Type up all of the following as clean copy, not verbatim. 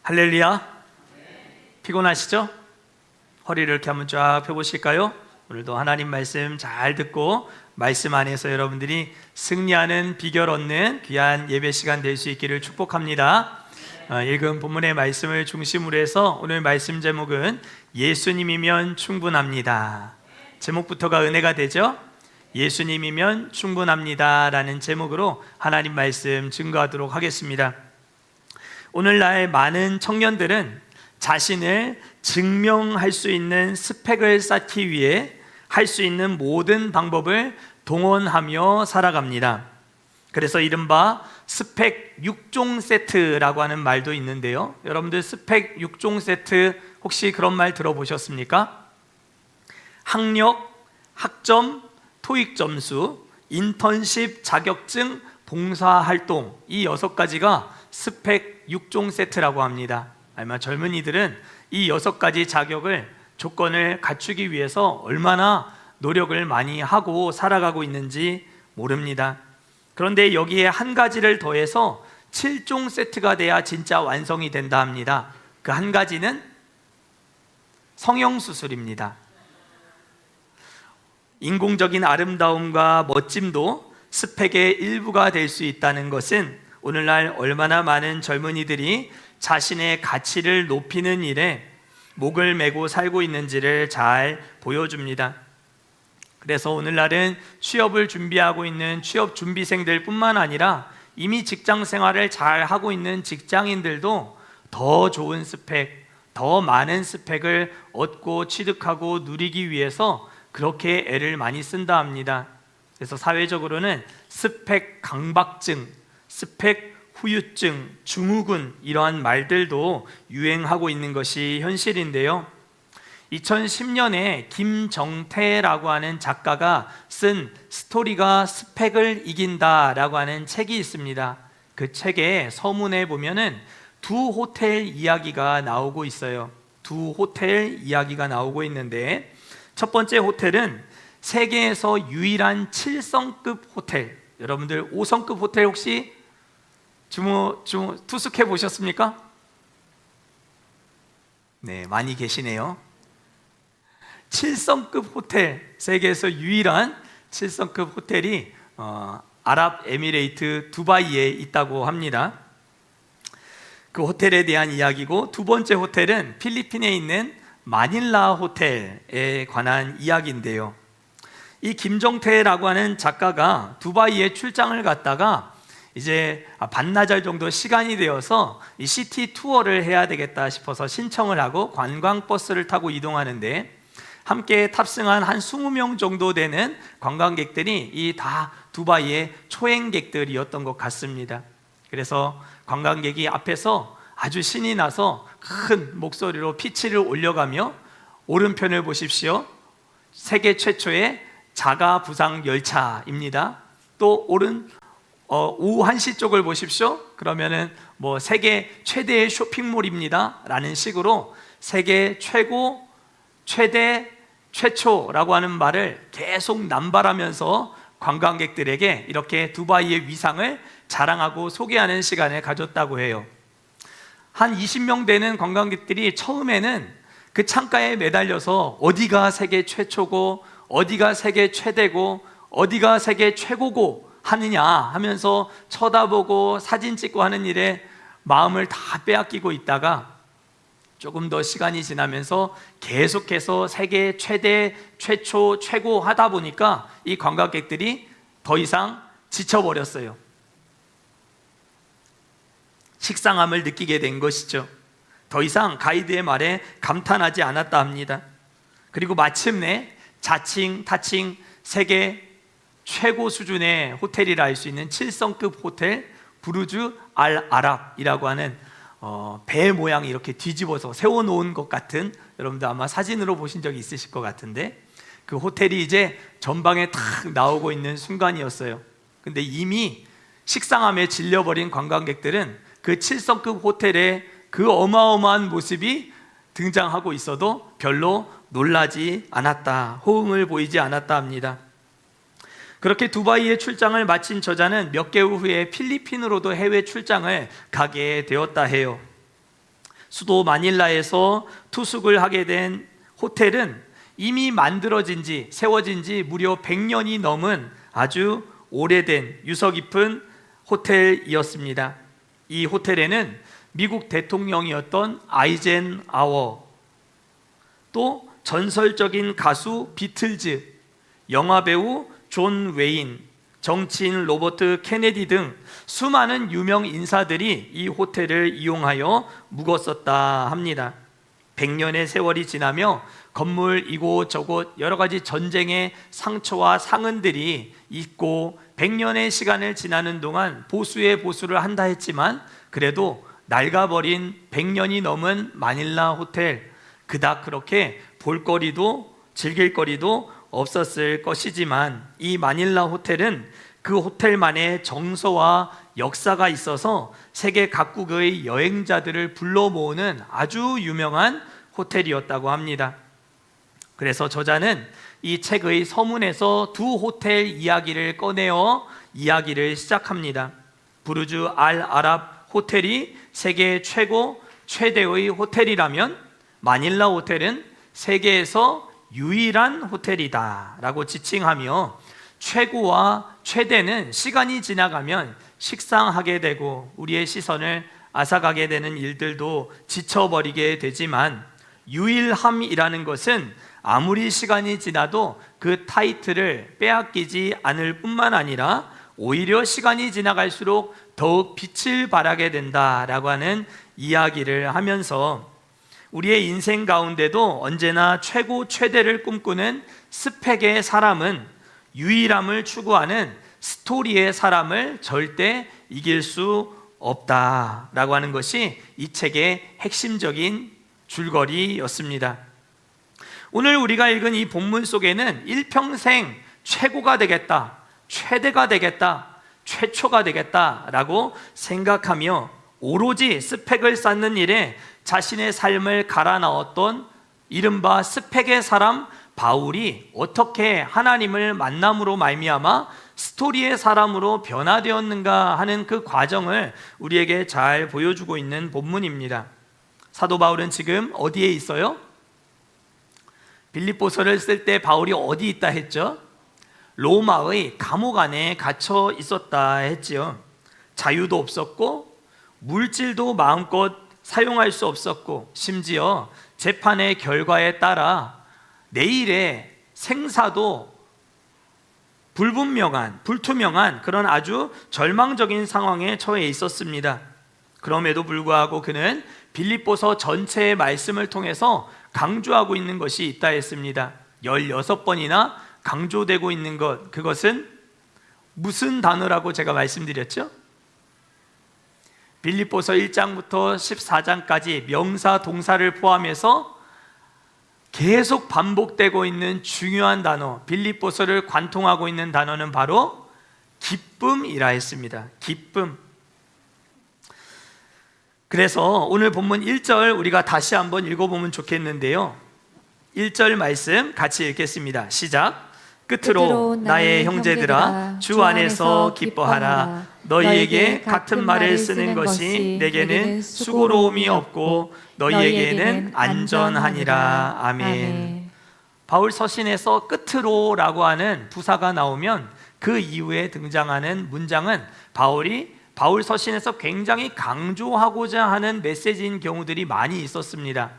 할렐루야. 피곤하시죠? 허리를 이렇게 한번 쫙 펴보실까요? 오늘도 하나님 말씀 잘 듣고 말씀 안에서 여러분들이 승리하는 비결 얻는 귀한 예배 시간 될 수 있기를 축복합니다. 읽은 본문의 말씀을 중심으로 해서 오늘 말씀 제목은 예수님이면 충분합니다. 제목부터가 은혜가 되죠? 예수님이면 충분합니다 라는 제목으로 하나님 말씀 증거하도록 하겠습니다. 오늘날 많은 청년들은 자신을 증명할 수 있는 스펙을 쌓기 위해 할 수 있는 모든 방법을 동원하며 살아갑니다. 그래서 이른바 스펙 6종 세트라고 하는 말도 있는데요, 여러분들 스펙 6종 세트 혹시 그런 말 들어보셨습니까? 학력, 학점, 토익 점수, 인턴십 자격증, 봉사활동, 이 6가지가 스펙 6종 세트라고 합니다. 아마 젊은이들은 이 6가지 자격을, 조건을 갖추기 위해서 얼마나 노력을 많이 하고 살아가고 있는지 모릅니다. 그런데 여기에 한 가지를 더해서 7종 세트가 돼야 진짜 완성이 된다 합니다. 그 한 가지는 성형수술입니다. 인공적인 아름다움과 멋짐도 스펙의 일부가 될 수 있다는 것은 오늘날 얼마나 많은 젊은이들이 자신의 가치를 높이는 일에 목을 메고 살고 있는지를 잘 보여줍니다. 그래서 오늘날은 취업을 준비하고 있는 취업 준비생들 뿐만 아니라 이미 직장 생활을 잘 하고 있는 직장인들도 더 좋은 스펙, 더 많은 스펙을 얻고 취득하고 누리기 위해서 그렇게 애를 많이 쓴다 합니다. 그래서 사회적으로는 스펙 강박증, 스펙 후유증, 증후군, 이러한 말들도 유행하고 있는 것이 현실인데요, 2010년에 김정태라고 하는 작가가 쓴 스토리가 스펙을 이긴다라고 하는 책이 있습니다. 그 책의 서문에 보면은 두 호텔 이야기가 나오고 있어요. 두 호텔 이야기가 나오고 있는데, 첫 번째 호텔은 세계에서 유일한 7성급 호텔, 여러분들 5성급 호텔 혹시 투숙해 보셨습니까? 네, 많이 계시네요. 7성급 호텔, 세계에서 유일한 7성급 호텔이 아랍에미레이트 두바이에 있다고 합니다. 그 호텔에 대한 이야기고, 두 번째 호텔은 필리핀에 있는 마닐라 호텔에 관한 이야기인데요, 이 김정태라고 하는 작가가 두바이에 출장을 갔다가 이제 반나절 정도 시간이 되어서 이 시티 투어를 해야 되겠다 싶어서 신청을 하고 관광버스를 타고 이동하는데, 함께 탑승한 한 20명 정도 되는 관광객들이 이 다 두바이의 초행객들이었던 것 같습니다. 그래서 관광객이 앞에서 아주 신이 나서 큰 목소리로 피치를 올려가며, 오른편을 보십시오, 세계 최초의 자가 부상 열차입니다. 또 오후 1시 쪽을 보십시오, 그러면은 세계 최대의 쇼핑몰입니다 라는 식으로 세계 최고, 최대, 최초라고 하는 말을 계속 남발하면서 관광객들에게 이렇게 두바이의 위상을 자랑하고 소개하는 시간을 가졌다고 해요. 한 20명 되는 관광객들이 처음에는 그 창가에 매달려서 어디가 세계 최초고, 어디가 세계 최대고, 어디가 세계 최고고 하느냐 하면서 쳐다보고 사진 찍고 하는 일에 마음을 다 빼앗기고 있다가, 조금 더 시간이 지나면서 계속해서 세계 최대, 최초, 최고 하다 보니까 이 관광객들이 더 이상 지쳐버렸어요. 식상함을 느끼게 된 것이죠. 더 이상 가이드의 말에 감탄하지 않았다 합니다. 그리고 마침내 자칭 타칭 세계 최고 수준의 호텔이라 할 수 있는 7성급 호텔 부르주 알 아랍이라고 하는 배 모양이 이렇게 뒤집어서 세워놓은 것 같은, 여러분들 아마 사진으로 보신 적이 있으실 것 같은데, 그 호텔이 이제 전방에 탁 나오고 있는 순간이었어요. 근데 이미 식상함에 질려버린 관광객들은 그 7성급 호텔의 그 어마어마한 모습이 등장하고 있어도 별로 놀라지 않았다, 호응을 보이지 않았다 합니다. 그렇게 두바이의 출장을 마친 저자는 몇 개월 후에 필리핀으로도 해외 출장을 가게 되었다 해요. 수도 마닐라에서 투숙을 하게 된 호텔은 이미 만들어진 지, 세워진 지 무려 100년이 넘은 아주 오래된 유서 깊은 호텔이었습니다. 이 호텔에는 미국 대통령이었던 아이젠하워, 또 전설적인 가수 비틀즈, 영화배우 존 웨인, 정치인 로버트 케네디 등 수많은 유명 인사들이 이 호텔을 이용하여 묵었었다 합니다. 100년의 세월이 지나며 건물 이곳저곳 여러 가지 전쟁의 상처와 상흔들이 있고 100년의 시간을 지나는 동안 보수의 보수를 한다 했지만 그래도 낡아버린 100년이 넘은 마닐라 호텔, 그닥 그렇게 볼거리도 즐길거리도 없었을 것이지만 이 마닐라 호텔은 그 호텔만의 정서와 역사가 있어서 세계 각국의 여행자들을 불러 모으는 아주 유명한 호텔이었다고 합니다. 그래서 저자는 이 책의 서문에서 두 호텔 이야기를 꺼내어 이야기를 시작합니다. 부르주 알 아랍 호텔이 세계 최대의 호텔이라면 마닐라 호텔은 세계에서 유일한 호텔이다 라고 지칭하며, 최고와 최대는 시간이 지나가면 식상하게 되고 우리의 시선을 앗아가게 되는 일들도 지쳐버리게 되지만, 유일함이라는 것은 아무리 시간이 지나도 그 타이틀을 빼앗기지 않을 뿐만 아니라 오히려 시간이 지나갈수록 더욱 빛을 발하게 된다라고 하는 이야기를 하면서, 우리의 인생 가운데도 언제나 최고 최대를 꿈꾸는 스펙의 사람은 유일함을 추구하는 스토리의 사람을 절대 이길 수 없다라고 하는 것이 이 책의 핵심적인 줄거리였습니다. 오늘 우리가 읽은 이 본문 속에는 일평생 최고가 되겠다, 최대가 되겠다, 최초가 되겠다라고 생각하며 오로지 스펙을 쌓는 일에 자신의 삶을 갈아 넣었던 이른바 스펙의 사람 바울이 어떻게 하나님을 만남으로 말미암아 스토리의 사람으로 변화되었는가 하는 그 과정을 우리에게 잘 보여주고 있는 본문입니다. 사도 바울은 지금 어디에 있어요? 빌립보서를 쓸 때 바울이 어디 있다 했죠? 로마의 감옥 안에 갇혀 있었다 했지요. 자유도 없었고 물질도 마음껏 사용할 수 없었고, 심지어 재판의 결과에 따라 내일의 생사도 불투명한 그런 아주 절망적인 상황에 처해 있었습니다. 그럼에도 불구하고 그는 빌립보서 전체의 말씀을 통해서 강조하고 있는 것이 있다 했습니다. 16번이나 강조되고 있는 것, 그것은 무슨 단어라고 제가 말씀드렸죠? 빌립보서 1장부터 14장까지 명사, 동사를 포함해서 계속 반복되고 있는 중요한 단어, 빌립보서를 관통하고 있는 단어는 바로 기쁨이라 했습니다. 기쁨. 그래서 오늘 본문 1절 우리가 다시 한번 읽어보면 좋겠는데요, 1절 말씀 같이 읽겠습니다. 시작. 끝으로 나의 형제들아, 주 안에서 기뻐하라. 너희에게 같은 말을 쓰는 것이 내게는 수고로움이 없고 너희에게는 안전하니라. 아멘. 바울 서신에서 끝으로라고 하는 부사가 나오면 그 이후에 등장하는 문장은 바울 서신에서 굉장히 강조하고자 하는 메시지인 경우들이 많이 있었습니다.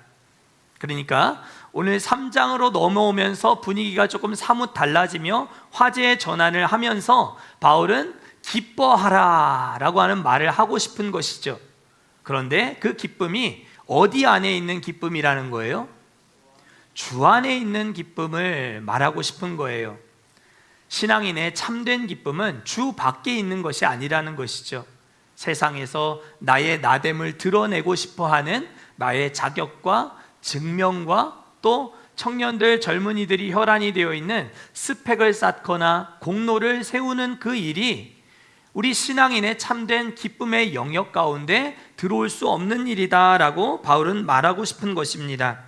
그러니까 오늘 3장으로 넘어오면서 분위기가 조금 사뭇 달라지며 화제의 전환을 하면서 바울은 기뻐하라 라고 하는 말을 하고 싶은 것이죠. 그런데 그 기쁨이 어디 안에 있는 기쁨이라는 거예요? 주 안에 있는 기쁨을 말하고 싶은 거예요. 신앙인의 참된 기쁨은 주 밖에 있는 것이 아니라는 것이죠. 세상에서 나의 나됨을 드러내고 싶어하는 나의 자격과 증명과 또 청년들, 젊은이들이 혈안이 되어 있는 스펙을 쌓거나 공로를 세우는 그 일이 우리 신앙인의 참된 기쁨의 영역 가운데 들어올 수 없는 일이다라고 바울은 말하고 싶은 것입니다.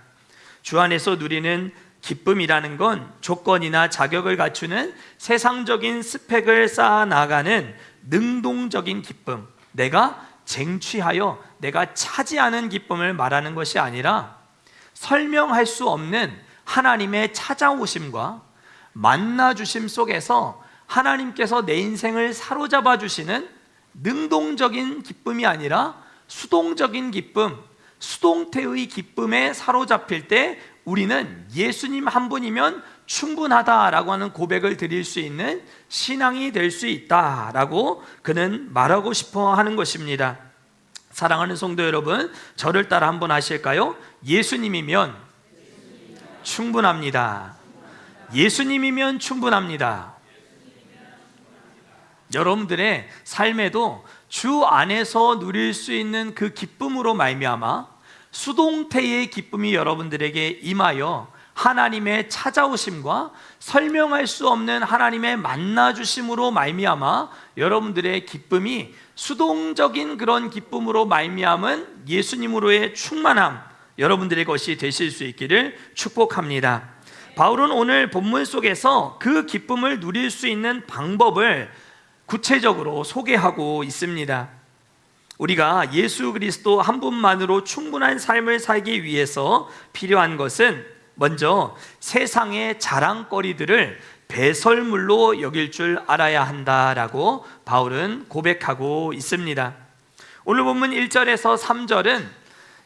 주 안에서 누리는 기쁨이라는 건 조건이나 자격을 갖추는 세상적인 스펙을 쌓아 나가는 능동적인 기쁨, 내가 쟁취하여 내가 차지하는 기쁨을 말하는 것이 아니라 설명할 수 없는 하나님의 찾아오심과 만나주심 속에서 하나님께서 내 인생을 사로잡아 주시는 능동적인 기쁨이 아니라 수동적인 기쁨, 수동태의 기쁨에 사로잡힐 때 우리는 예수님 한 분이면 충분하다라고 하는 고백을 드릴 수 있는 신앙이 될 수 있다라고 그는 말하고 싶어 하는 것입니다. 사랑하는 성도 여러분, 저를 따라 한번 하실까요? 예수님이면 충분합니다. 예수님이면 충분합니다. 여러분들의 삶에도 주 안에서 누릴 수 있는 그 기쁨으로 말미암아 수동태의 기쁨이 여러분들에게 임하여 하나님의 찾아오심과 설명할 수 없는 하나님의 만나주심으로 말미암아 여러분들의 기쁨이 수동적인 그런 기쁨으로 말미암은 예수님으로의 충만함, 여러분들의 것이 되실 수 있기를 축복합니다. 바울은 오늘 본문 속에서 그 기쁨을 누릴 수 있는 방법을 구체적으로 소개하고 있습니다. 우리가 예수 그리스도 한 분만으로 충분한 삶을 살기 위해서 필요한 것은 먼저 세상의 자랑거리들을 배설물로 여길 줄 알아야 한다라고 바울은 고백하고 있습니다. 오늘 본문 1절에서 3절은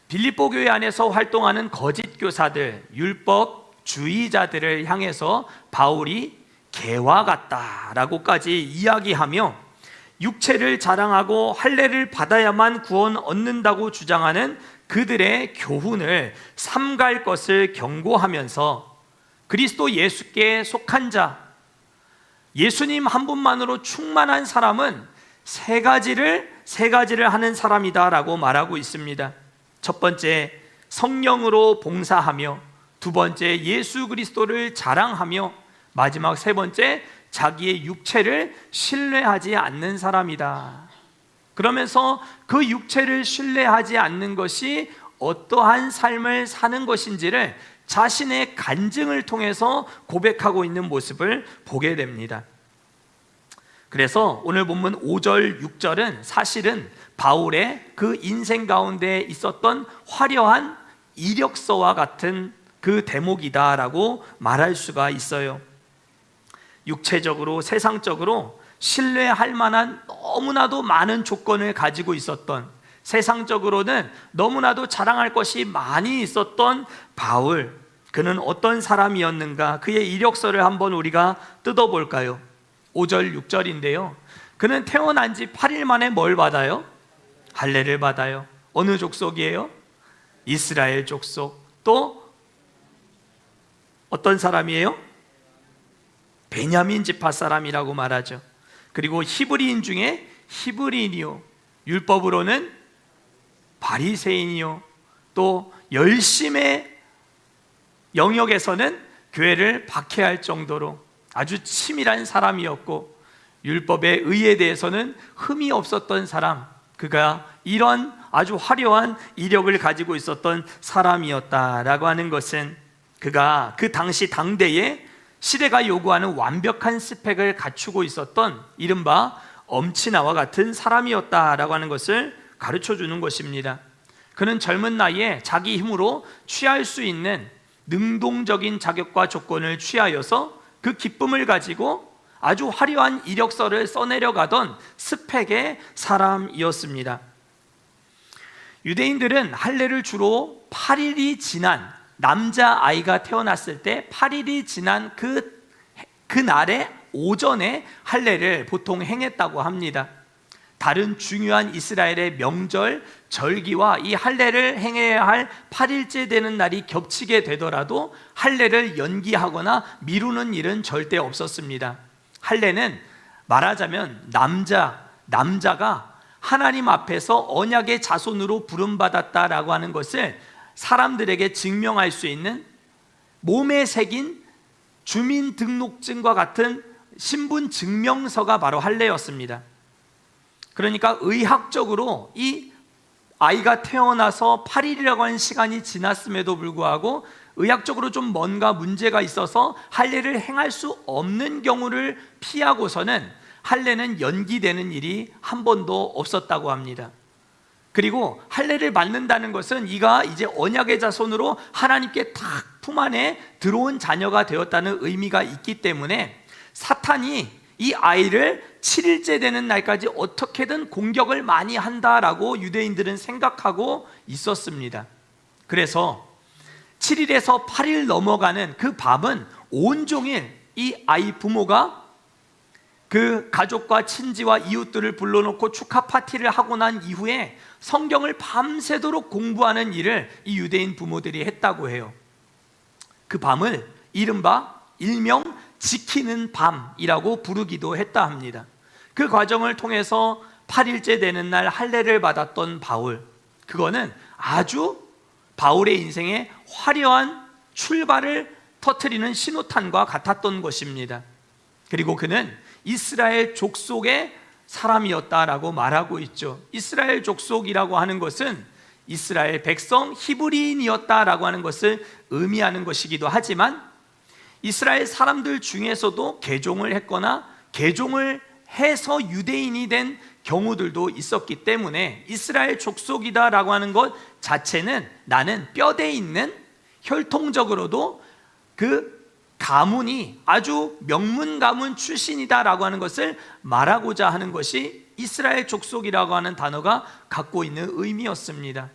빌립보 교회 안에서 활동하는 거짓 교사들, 율법주의자들을 향해서 바울이 개와 같다라고까지 이야기하며 육체를 자랑하고 할례를 받아야만 구원 얻는다고 주장하는 그들의 교훈을 삼갈 것을 경고하면서 그리스도 예수께 속한 자, 예수님 한 분만으로 충만한 사람은 세 가지를 하는 사람이다라고 말하고 있습니다. 첫 번째, 성령으로 봉사하며, 두 번째, 예수 그리스도를 자랑하며, 마지막 세 번째, 자기의 육체를 신뢰하지 않는 사람이다. 그러면서 그 육체를 신뢰하지 않는 것이 어떠한 삶을 사는 것인지를 자신의 간증을 통해서 고백하고 있는 모습을 보게 됩니다. 그래서 오늘 본문 5절, 6절은 사실은 바울의 그 인생 가운데 있었던 화려한 이력서와 같은 그 대목이다라고 말할 수가 있어요. 육체적으로, 세상적으로 신뢰할 만한 너무나도 많은 조건을 가지고 있었던, 세상적으로는 너무나도 자랑할 것이 많이 있었던 바울, 그는 어떤 사람이었는가? 그의 이력서를 한번 우리가 뜯어볼까요? 5절, 6절인데요 그는 태어난 지 8일 만에 뭘 받아요? 할례를 받아요. 어느 족속이에요? 이스라엘 족속. 또 어떤 사람이에요? 베냐민 지파 사람이라고 말하죠. 그리고 히브리인 중에 히브리인이요, 율법으로는 바리새인이요, 또 열심의 영역에서는 교회를 박해할 정도로 아주 치밀한 사람이었고, 율법의 의에 대해서는 흠이 없었던 사람, 그가 이런 아주 화려한 이력을 가지고 있었던 사람이었다라고 하는 것은 그가 그 당시 당대에 시대가 요구하는 완벽한 스펙을 갖추고 있었던 이른바 엄친아와 같은 사람이었다라고 하는 것을 가르쳐 주는 것입니다. 그는 젊은 나이에 자기 힘으로 취할 수 있는 능동적인 자격과 조건을 취하여서 그 기쁨을 가지고 아주 화려한 이력서를 써내려가던 스펙의 사람이었습니다. 유대인들은 할례를 주로 8일이 지난, 남자아이가 태어났을 때 8일이 지난 그 날의 오전에 할례를 보통 행했다고 합니다. 다른 중요한 이스라엘의 명절, 절기와 이 할례를 행해야 할 8일째 되는 날이 겹치게 되더라도 할례를 연기하거나 미루는 일은 절대 없었습니다. 할례는 말하자면 남자가 하나님 앞에서 언약의 자손으로 부름받았다라고 하는 것을 사람들에게 증명할 수 있는 몸에 새긴 주민등록증과 같은 신분증명서가 바로 할례였습니다. 그러니까 의학적으로 이 아이가 태어나서 8일이라고 하는 시간이 지났음에도 불구하고 의학적으로 좀 뭔가 문제가 있어서 할례를 행할 수 없는 경우를 피하고서는 할례는 연기되는 일이 한 번도 없었다고 합니다. 그리고 할례를 받는다는 것은 이가 이제 언약의 자손으로 하나님께 딱 품 안에 들어온 자녀가 되었다는 의미가 있기 때문에 사탄이 이 아이를 7일째 되는 날까지 어떻게든 공격을 많이 한다라고 유대인들은 생각하고 있었습니다. 그래서 7일에서 8일 넘어가는 그 밤은 온종일 이 아이 부모가 그 가족과 친지와 이웃들을 불러놓고 축하 파티를 하고 난 이후에 성경을 밤새도록 공부하는 일을 이 유대인 부모들이 했다고 해요. 그 밤을 이른바 일명 지키는 밤이라고 부르기도 했다 합니다. 그 과정을 통해서 8일째 되는 날 할례를 받았던 바울, 그거는 아주 바울의 인생에 화려한 출발을 터뜨리는 신호탄과 같았던 것입니다. 그리고 그는 이스라엘 족속의 사람이었다라고 말하고 있죠. 이스라엘 족속이라고 하는 것은 이스라엘 백성 히브리인이었다라고 하는 것을 의미하는 것이기도 하지만 이스라엘 사람들 중에서도 개종을 했거나 개종을 해서 유대인이 된 경우들도 있었기 때문에 이스라엘 족속이다라고 하는 것 자체는 나는 뼈대 있는 혈통적으로도 그 가문이 아주 명문 가문 출신이다라고 하는 것을 말하고자 하는 것이 이스라엘 족속이라고 하는 단어가 갖고 있는 의미였습니다.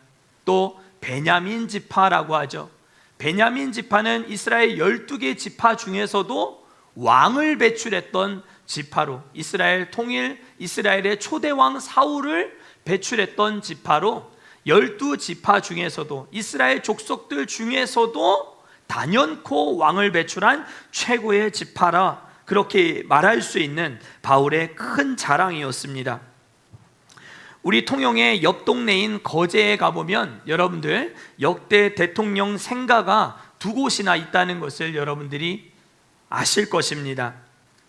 또 베냐민 지파라고 하죠. 베냐민 지파는 이스라엘 12개 지파 중에서도 왕을 배출했던 지파로, 이스라엘 통일, 이스라엘의 초대왕 사울을 배출했던 지파로 12지파 중에서도 이스라엘 족속들 중에서도 단연코 왕을 배출한 최고의 지파라, 그렇게 말할 수 있는 바울의 큰 자랑이었습니다. 우리 통영의 옆 동네인 거제에 가보면 여러분들 역대 대통령 생가가 2곳이나 있다는 것을 여러분들이 아실 것입니다.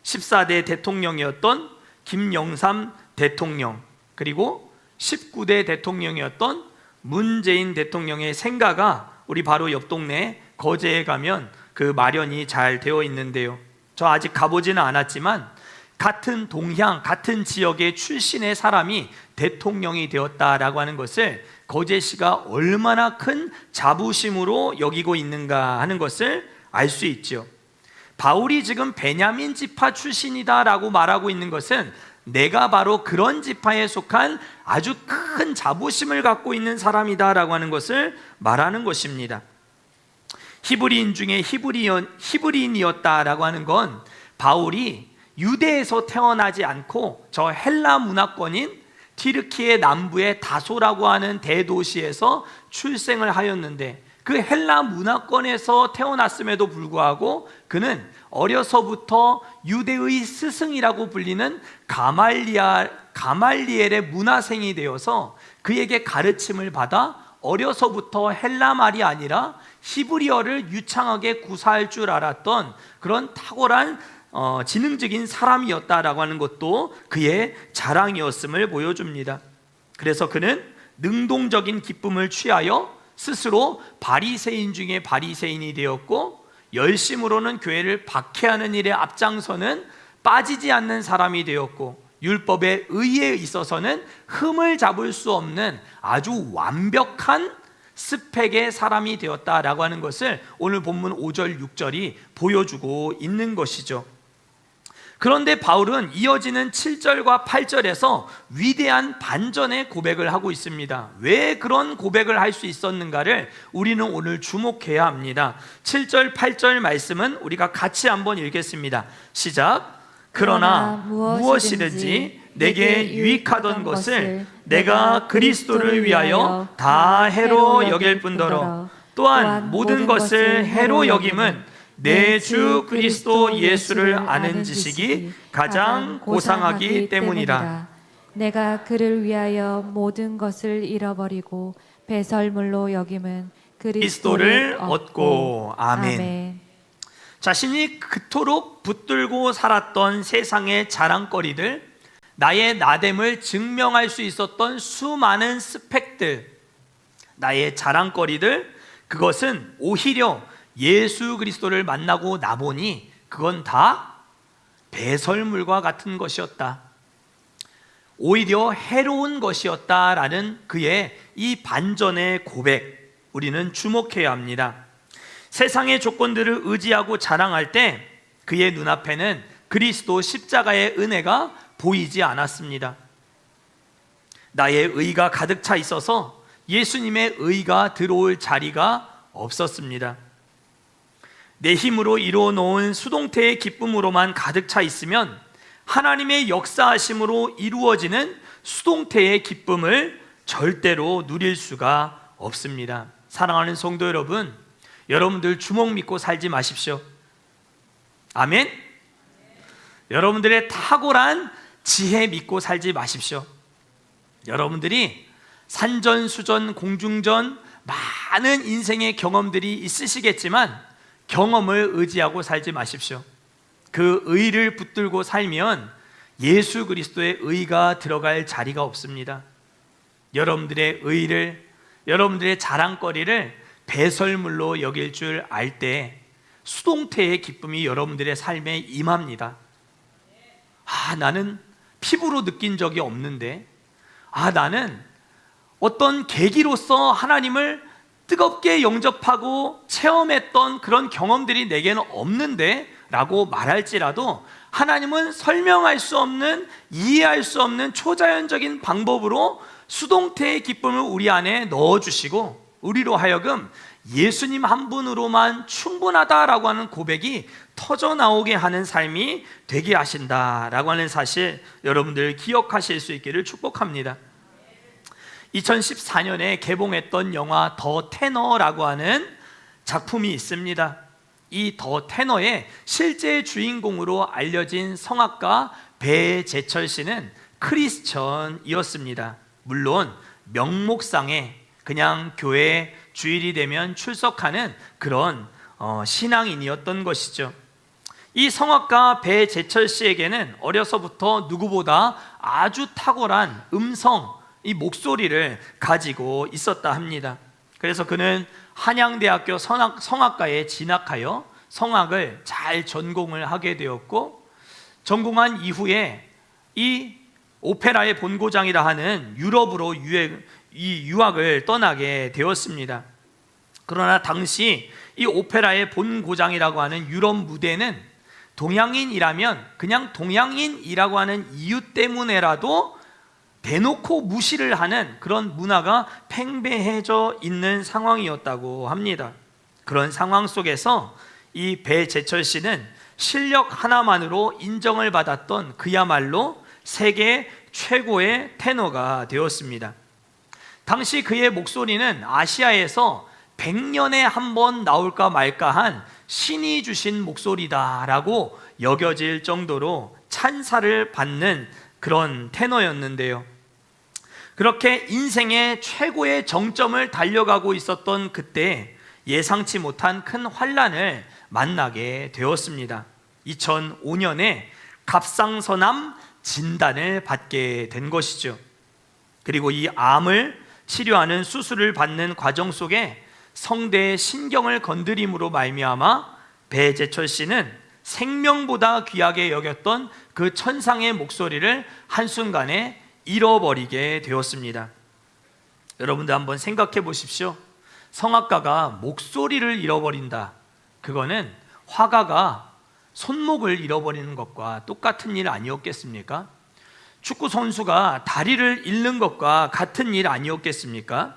14대 대통령이었던 김영삼 대통령, 그리고 19대 대통령이었던 문재인 대통령의 생가가 우리 바로 옆 동네 거제에 가면 그 마련이 잘 되어 있는데요. 저 아직 가보지는 않았지만 같은 동향, 같은 지역의 출신의 사람이 대통령이 되었다라고 하는 것을 거제시가 얼마나 큰 자부심으로 여기고 있는가 하는 것을 알 수 있죠. 바울이 지금 베냐민 지파 출신이다라고 말하고 있는 것은 내가 바로 그런 지파에 속한 아주 큰 자부심을 갖고 있는 사람이다라고 하는 것을 말하는 것입니다. 히브리인 중에 히브리인이었다라고 하는 건 바울이 유대에서 태어나지 않고 저 헬라 문화권인 튀르키예 남부의 다소라고 하는 대도시에서 출생을 하였는데 그 헬라 문화권에서 태어났음에도 불구하고 그는 어려서부터 유대의 스승이라고 불리는 가말리엘의 문화생이 되어서 그에게 가르침을 받아 어려서부터 헬라 말이 아니라 히브리어를 유창하게 구사할 줄 알았던 그런 탁월한 지능적인 사람이었다라고 하는 것도 그의 자랑이었음을 보여줍니다. 그래서 그는 능동적인 기쁨을 취하여 스스로 바리새인 중에 바리새인이 되었고 열심으로는 교회를 박해하는 일에 앞장서는 빠지지 않는 사람이 되었고 율법의 의에 있어서는 흠을 잡을 수 없는 아주 완벽한 스펙의 사람이 되었다라고 하는 것을 오늘 본문 5절 6절이 보여주고 있는 것이죠. 그런데 바울은 이어지는 7절과 8절에서 위대한 반전의 고백을 하고 있습니다. 왜 그런 고백을 할 수 있었는가를 우리는 오늘 주목해야 합니다. 7절 8절 말씀은 우리가 같이 한번 읽겠습니다. 시작. 그러나 무엇이든지 내게 유익하던 것을 내가 그리스도를 위하여 다 해로 여길 뿐더러 또한 모든 것을 해로 여김은 내 주 그리스도 예수를 아는 지식이 가장 고상하기 때문이라. 내가 그를 위하여 모든 것을 잃어버리고 배설물로 여김은 그리스도를 얻고. 아멘. 자신이 그토록 붙들고 살았던 세상의 자랑거리들, 나의 나됨을 증명할 수 있었던 수많은 스펙들, 나의 자랑거리들, 그것은 오히려 예수 그리스도를 만나고 나보니 그건 다 배설물과 같은 것이었다. 오히려 해로운 것이었다라는 그의 이 반전의 고백, 우리는 주목해야 합니다. 세상의 조건들을 의지하고 자랑할 때 그의 눈앞에는 그리스도 십자가의 은혜가 보이지 않았습니다. 나의 의가 가득 차 있어서 예수님의 의가 들어올 자리가 없었습니다. 내 힘으로 이루어 놓은 수동태의 기쁨으로만 가득 차 있으면 하나님의 역사하심으로 이루어지는 수동태의 기쁨을 절대로 누릴 수가 없습니다. 사랑하는 성도 여러분, 여러분들 주먹 믿고 살지 마십시오. 아멘? 여러분들의 탁월한 지혜 믿고 살지 마십시오. 여러분들이 산전수전 공중전 많은 인생의 경험들이 있으시겠지만 경험을 의지하고 살지 마십시오. 그 의를 붙들고 살면 예수 그리스도의 의가 들어갈 자리가 없습니다. 여러분들의 의를, 여러분들의 자랑거리를 배설물로 여길 줄 알 때 수동태의 기쁨이 여러분들의 삶에 임합니다. 나는 피부로 느낀 적이 없는데, 나는 어떤 계기로서 하나님을 뜨겁게 영접하고 체험했던 그런 경험들이 내게는 없는데 라고 말할지라도 하나님은 설명할 수 없는, 이해할 수 없는 초자연적인 방법으로 수동태의 기쁨을 우리 안에 넣어주시고 우리로 하여금 예수님 한 분으로만 충분하다라고 하는 고백이 터져나오게 하는 삶이 되게 하신다라고 하는 사실, 여러분들 기억하실 수 있기를 축복합니다. 2014년에 개봉했던 영화 더 테너라고 하는 작품이 있습니다. 이 더 테너의 실제 주인공으로 알려진 성악가 배재철 씨는 크리스천이었습니다. 물론 명목상에 그냥 교회 주일이 되면 출석하는 그런 신앙인이었던 것이죠. 이 성악가 배재철 씨에게는 어려서부터 누구보다 아주 탁월한 음성, 이 목소리를 가지고 있었다 합니다. 그래서 그는 한양대학교 성악과에 진학하여 성악을 잘 전공을 하게 되었고, 전공한 이후에 이 오페라의 본고장이라 하는 유럽으로 유학을 떠나게 되었습니다. 그러나 당시 이 오페라의 본고장이라고 하는 유럽 무대는 동양인이라면 그냥 동양인이라고 하는 이유 때문에라도 대놓고 무시를 하는 그런 문화가 팽배해져 있는 상황이었다고 합니다. 그런 상황 속에서 이 배재철 씨는 실력 하나만으로 인정을 받았던 그야말로 세계 최고의 테너가 되었습니다. 당시 그의 목소리는 아시아에서 100년에 한 번 나올까 말까한 신이 주신 목소리다라고 여겨질 정도로 찬사를 받는 그런 테너였는데요. 그렇게 인생의 최고의 정점을 달려가고 있었던 그때 예상치 못한 큰 환난을 만나게 되었습니다. 2005년에 갑상선암 진단을 받게 된 것이죠. 그리고 이 암을 치료하는 수술을 받는 과정 속에 성대의 신경을 건드림으로 말미암아 배재철 씨는 생명보다 귀하게 여겼던 그 천상의 목소리를 한순간에 잃어버리게 되었습니다. 여러분들 한번 생각해 보십시오. 성악가가 목소리를 잃어버린다. 그거는 화가가 손목을 잃어버리는 것과 똑같은 일 아니었겠습니까? 축구 선수가 다리를 잃는 것과 같은 일 아니었겠습니까?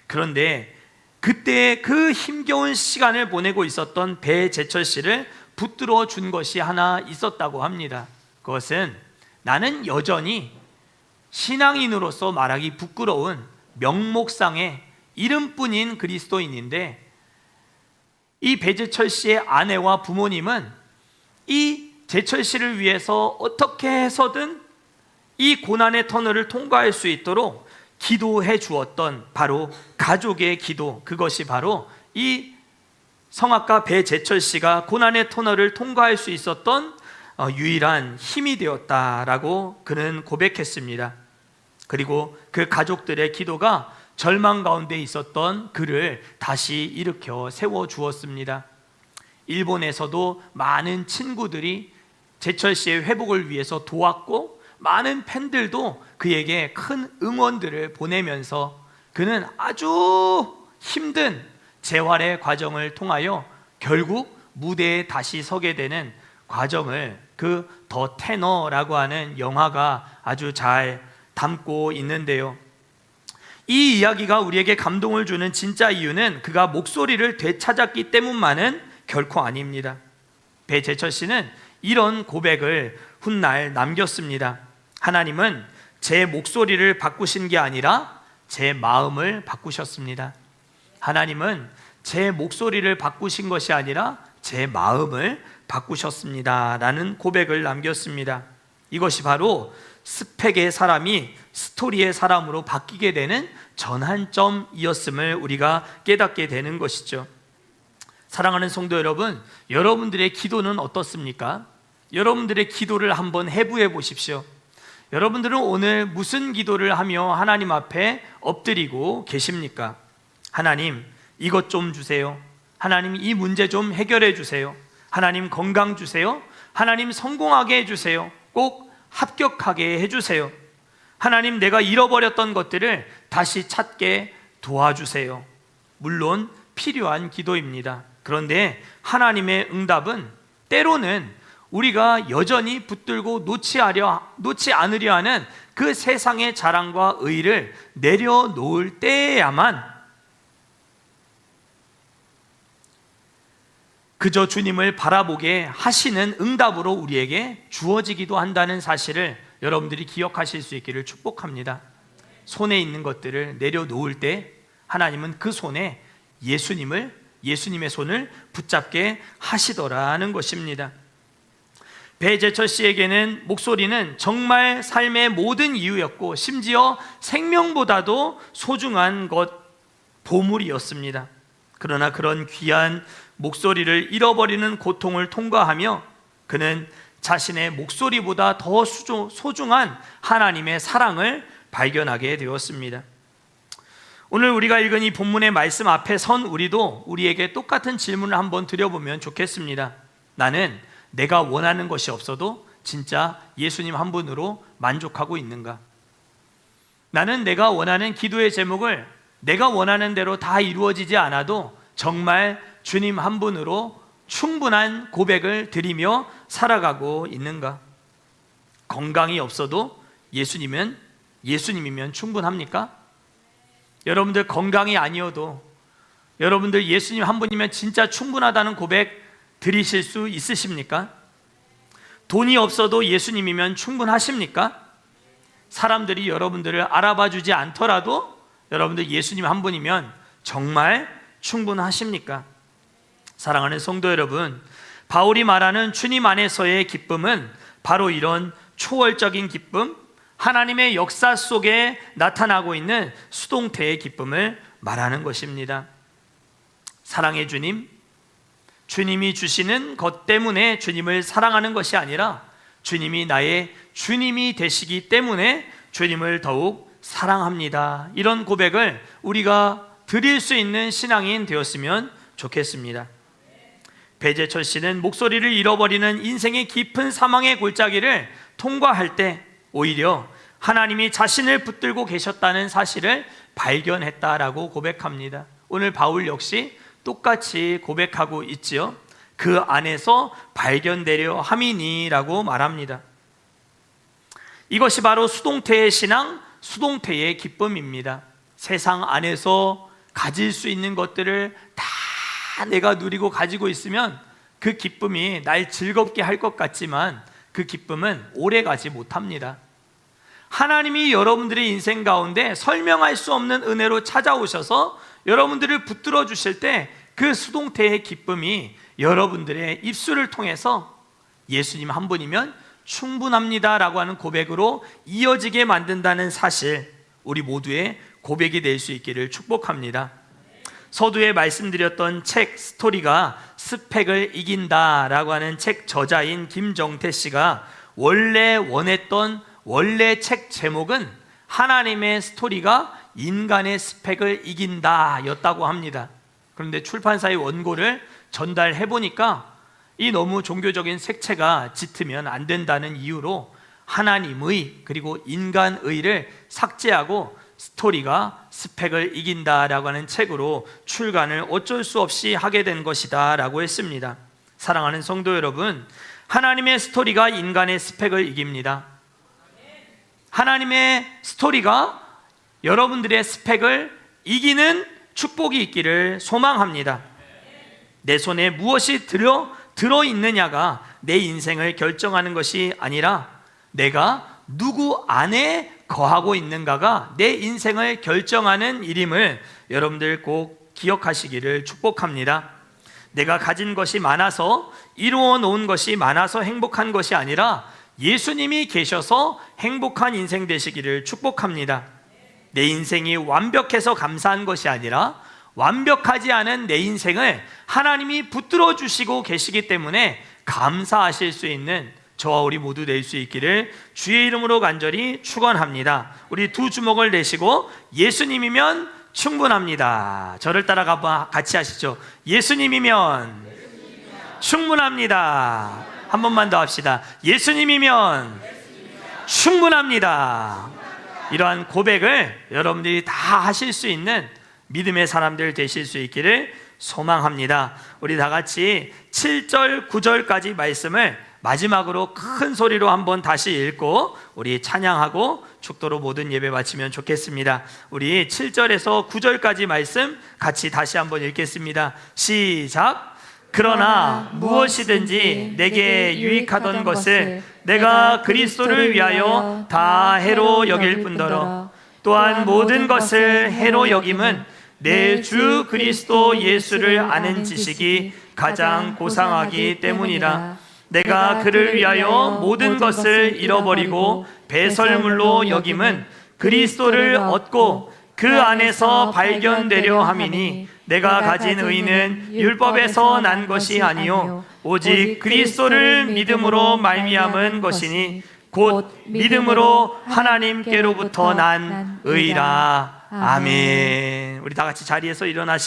그런데 그때 그 힘겨운 시간을 보내고 있었던 배재철 씨를 붙들어 준 것이 하나 있었다고 합니다. 그것은 나는 여전히 신앙인으로서 말하기 부끄러운 명목상의 이름뿐인 그리스도인인데, 이 배재철 씨의 아내와 부모님은 이 재철 씨를 위해서 어떻게 해서든 이 고난의 터널을 통과할 수 있도록 기도해 주었던 바로 가족의 기도, 그것이 바로 이 성악가 배재철 씨가 고난의 터널을 통과할 수 있었던 유일한 힘이 되었다라고 그는 고백했습니다. 그리고 그 가족들의 기도가 절망 가운데 있었던 그를 다시 일으켜 세워 주었습니다. 일본에서도 많은 친구들이 재철 씨의 회복을 위해서 도왔고, 많은 팬들도 그에게 큰 응원들을 보내면서 그는 아주 힘든 재활의 과정을 통하여 결국 무대에 다시 서게 되는 과정을 그 더 테너라고 하는 영화가 아주 잘 담고 있는데요. 이 이야기가 우리에게 감동을 주는 진짜 이유는 그가 목소리를 되찾았기 때문만은 결코 아닙니다. 배재철 씨는 이런 고백을 훗날 남겼습니다. 하나님은 제 목소리를 바꾸신 게 아니라 제 마음을 바꾸셨습니다. 하나님은 제 목소리를 바꾸신 것이 아니라 제 마음을 바꾸셨습니다 라는 고백을 남겼습니다. 이것이 바로 스펙의 사람이 스토리의 사람으로 바뀌게 되는 전환점이었음을 우리가 깨닫게 되는 것이죠. 사랑하는 성도 여러분, 여러분들의 기도는 어떻습니까? 여러분들의 기도를 한번 해부해 보십시오. 여러분들은 오늘 무슨 기도를 하며 하나님 앞에 엎드리고 계십니까? 하나님, 이것 좀 주세요. 하나님, 이 문제 좀 해결해 주세요. 하나님, 건강 주세요. 하나님, 성공하게 해주세요. 꼭 합격하게 해주세요. 하나님, 내가 잃어버렸던 것들을 다시 찾게 도와주세요. 물론 필요한 기도입니다. 그런데 하나님의 응답은 때로는 우리가 여전히 붙들고 놓지 않으려 하는 그 세상의 자랑과 의의를 내려놓을 때에야만 그저 주님을 바라보게 하시는 응답으로 우리에게 주어지기도 한다는 사실을 여러분들이 기억하실 수 있기를 축복합니다. 손에 있는 것들을 내려놓을 때 하나님은 그 손에 예수님의 손을 붙잡게 하시더라는 것입니다. 배재철 씨에게는 목소리는 정말 삶의 모든 이유였고 심지어 생명보다도 소중한 보물이었습니다. 그러나 그런 귀한 목소리를 잃어버리는 고통을 통과하며 그는 자신의 목소리보다 더 소중한 하나님의 사랑을 발견하게 되었습니다. 오늘 우리가 읽은 이 본문의 말씀 앞에 선 우리도 우리에게 똑같은 질문을 한번 드려보면 좋겠습니다. 나는 내가 원하는 것이 없어도 진짜 예수님 한 분으로 만족하고 있는가? 나는 내가 원하는 기도의 제목을 내가 원하는 대로 다 이루어지지 않아도 정말 주님 한 분으로 충분한 고백을 드리며 살아가고 있는가? 건강이 없어도 예수님이면 충분합니까? 여러분들 건강이 아니어도 여러분들 예수님 한 분이면 진짜 충분하다는 고백 드리실 수 있으십니까? 돈이 없어도 예수님이면 충분하십니까? 사람들이 여러분들을 알아봐 주지 않더라도 여러분들 예수님 한 분이면 정말 충분하십니까? 사랑하는 성도 여러분, 바울이 말하는 주님 안에서의 기쁨은 바로 이런 초월적인 기쁨, 하나님의 역사 속에 나타나고 있는 수동태의 기쁨을 말하는 것입니다. 사랑의 주님이 주시는 것 때문에 주님을 사랑하는 것이 아니라 주님이 나의 주님이 되시기 때문에 주님을 더욱 사랑합니다. 이런 고백을 우리가 드릴 수 있는 신앙인 되었으면 좋겠습니다. 배재철 씨는 목소리를 잃어버리는 인생의 깊은 사망의 골짜기를 통과할 때 오히려 하나님이 자신을 붙들고 계셨다는 사실을 발견했다라고 고백합니다. 오늘 바울 역시 똑같이 고백하고 있지요. 그 안에서 발견되려 함이니라고 말합니다. 이것이 바로 수동태의 신앙, 수동태의 기쁨입니다. 세상 안에서 가질 수 있는 것들을 다 내가 누리고 가지고 있으면 그 기쁨이 날 즐겁게 할 것 같지만 그 기쁨은 오래 가지 못합니다. 하나님이 여러분들의 인생 가운데 설명할 수 없는 은혜로 찾아오셔서 여러분들을 붙들어 주실 때 그 수동태의 기쁨이 여러분들의 입술을 통해서 예수님 한 분이면 충분합니다 라고 하는 고백으로 이어지게 만든다는 사실, 우리 모두의 고백이 될 수 있기를 축복합니다. 서두에 말씀드렸던 책 스토리가 스펙을 이긴다 라고 하는 책 저자인 김정태 씨가 원래 원했던 책 제목은 하나님의 스토리가 인간의 스펙을 이긴다 였다고 합니다. 그런데 출판사의 원고를 전달해 보니까 이 너무 종교적인 색채가 짙으면 안 된다는 이유로 하나님의 그리고 인간의를 삭제하고 스토리가 스펙을 이긴다라고 하는 책으로 출간을 어쩔 수 없이 하게 된 것이다 라고 했습니다. 사랑하는 성도 여러분, 하나님의 스토리가 인간의 스펙을 이깁니다. 하나님의 스토리가 여러분들의 스펙을 이기는 축복이 있기를 소망합니다. 내 손에 무엇이 들어있느냐가 내 인생을 결정하는 것이 아니라 내가 누구 안에 거하고 있는가가 내 인생을 결정하는 일임을 여러분들 꼭 기억하시기를 축복합니다. 내가 가진 것이 많아서, 이루어 놓은 것이 많아서 행복한 것이 아니라 예수님이 계셔서 행복한 인생 되시기를 축복합니다. 내 인생이 완벽해서 감사한 것이 아니라 완벽하지 않은 내 인생을 하나님이 붙들어 주시고 계시기 때문에 감사하실 수 있는 저와 우리 모두 될 수 있기를 주의 이름으로 간절히 축원합니다. 우리 두 주먹을 내시고 예수님이면 충분합니다. 저를 따라가 같이 하시죠. 예수님이면 충분합니다. 한 번만 더 합시다. 예수님이면 충분합니다. 이러한 고백을 여러분들이 다 하실 수 있는 믿음의 사람들 되실 수 있기를 소망합니다. 우리 다 같이 7절, 9절까지 말씀을 마지막으로 큰 소리로 한번 다시 읽고 우리 찬양하고 축도로 모든 예배 마치면 좋겠습니다. 우리 7절에서 9절까지 말씀 같이 다시 한번 읽겠습니다. 시작. 그러나 무엇이든지 내게 유익하던 것을 내가 그리스도를 위하여 다 해로 여길 뿐더러 또한 모든 것을 해로 여김은 내 주 그리스도 예수를 아는 지식이 가장 고상하기 때문이라. 내가 그를 위하여 모든 것을 잃어버리고 배설물로 여김은 그리스도를 얻고 그 안에서 발견되려 함이니 내가 가진 의는 율법에서 난 것이 아니요 오직 그리스도를 믿음으로 말미암은 것이니 곧 믿음으로 하나님께로부터 난 의라. 아멘. 우리 다 같이 자리에서 일어나시